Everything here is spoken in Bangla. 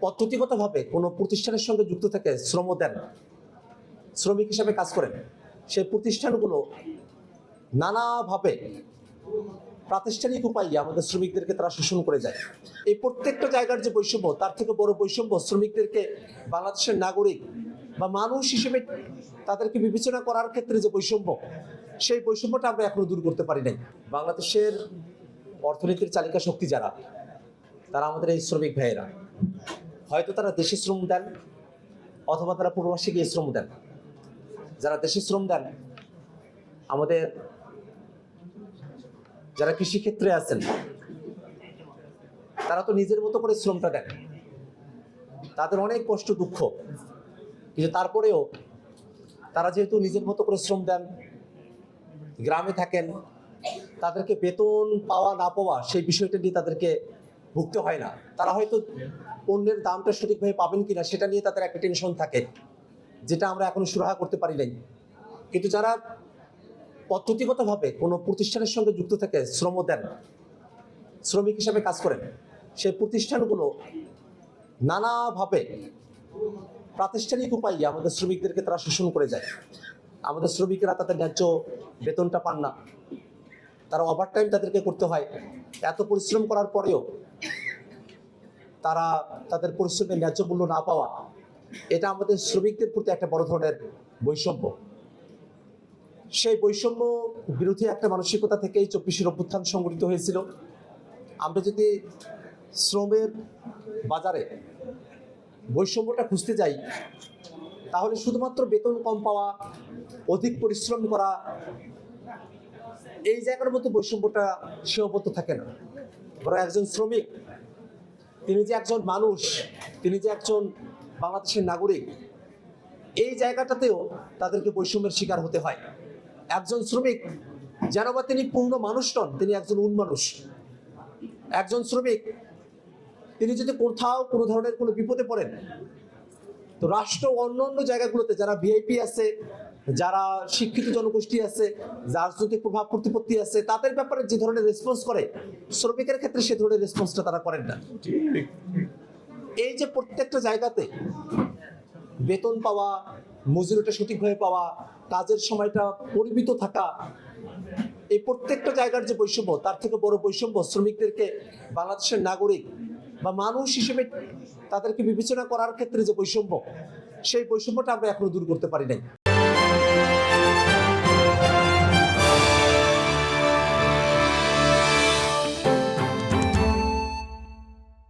পদ্ধতিগতভাবে কোনো প্রতিষ্ঠানের সঙ্গে যুক্ত থেকে শ্রম দেন, শ্রমিক হিসাবে কাজ করেন, সেই প্রতিষ্ঠানগুলো নানাভাবে প্রাতিষ্ঠানিক উপায়ে আমাদের শ্রমিকদেরকে তারা শোষণ করে যায়। এই প্রত্যেকটা জায়গার যে বৈষম্য, তার থেকে বড় বৈষম্য শ্রমিকদেরকে বাংলাদেশের নাগরিক বা মানুষ হিসেবে তাদেরকে বিবেচনা করার ক্ষেত্রে যে বৈষম্য, সেই বৈষম্যটা আমরা এখনো দূর করতে পারি নাই। বাংলাদেশের অর্থনীতির চালিকা শক্তি যারা, তারা আমাদের এই শ্রমিক ভাইয়েরা। হয়তো তারা দেশে শ্রম দেন অথবা তারা প্রবাসে গিয়ে শ্রম দেন। যারা দেশে শ্রম দেন, আমাদের যারা কৃষিক্ষেত্রে আছেন, তারা তো নিজের মতো করে শ্রমটা দেন, তাদের অনেক কষ্ট দুঃখ, কিন্তু তারপরেও তারা যেহেতু নিজের মতো করে শ্রম দেন, গ্রামে থাকেন, তাদেরকে বেতন পাওয়া না পাওয়া সেই বিষয়টা নিয়ে তাদেরকে ভুগতে হয় না। তারা হয়তো পণ্যের দামটা সঠিকভাবে পাবেন কিনা সেটা নিয়ে তাদের একটা টেনশন থাকে, যেটা আমরা এখনো সুরাহা করতে পারি নাই। কিন্তু যারা পদ্ধতিগতভাবে কোনো প্রতিষ্ঠানের সঙ্গে যুক্ত থেকে শ্রম দেন, শ্রমিক হিসাবে কাজ করেন, সেই প্রতিষ্ঠানগুলো নানাভাবে প্রাতিষ্ঠানিক উপায়ে আমাদের শ্রমিকদেরকে তারা শোষণ করে যায়। আমাদের শ্রমিকেরা তাদের ন্যায্য বেতনটা পান না, তারা ওভারটাইম তাদেরকে করতে হয়। এত পরিশ্রম করার পরেও তারা তাদের পরিশ্রমের ন্যায্য মূল্য না পাওয়া, এটা আমাদের শ্রমিকদের প্রতি একটা বড় ধরনের বৈষম্য। সেই বৈষম্য বিরোধী একটা মানসিকতা থেকেই 24 অভ্যুত্থান সংগঠিত হয়েছিল। আমরা যদি শ্রমের বাজারে বৈষম্যটা খুঁজতে যাই, তাহলে শুধুমাত্র বেতন কম পাওয়া, অধিক পরিশ্রম করা, এই জায়গার মধ্যে বৈষম্যটা সীমাবদ্ধ থাকে না। বরং একজন শ্রমিক, তিনি যে একজন মানুষ, তিনি যে একজন বাংলাদেশের নাগরিক, এই জায়গাটাতেও তাদেরকে বৈষম্যের শিকার হতে হয়। একজন শ্রমিক যেন বা তিনি পূর্ণ মানুষ নন, তিনি একজন উন্মানুষ। একজন শ্রমিক তিনি যদি কোথাও কোনো ধরনের কোনো বিপদে পড়েন, তো রাষ্ট্র অন্য জায়গাগুলোতে যারা ভিআইপি আছে, যারা শিক্ষিত জনগোষ্ঠী আছে, যার রাজনৈতিক প্রভাব প্রতিপত্তি আছে, তাদের ব্যাপারে যে ধরনের রেসপন্স করে, শ্রমিকের ক্ষেত্রে সে ধরনের রেসপন্সটা তারা করেন না। এই যে প্রত্যেকটা জায়গাতে বেতন পাওয়া, মজুরিটা সঠিকভাবে পাওয়া, কাজের সময়টা পরিমিত থাকা, এই প্রত্যেকটা জায়গার যে বৈষম্য, তার থেকে বড় বৈষম্য শ্রমিকদেরকে বাংলাদেশের নাগরিক বা মানুষ হিসেবে তাদেরকে বিবেচনা করার ক্ষেত্রে যে বৈষম্য, সেই বৈষম্যটা আমরা এখনো দূর করতে পারি নাই।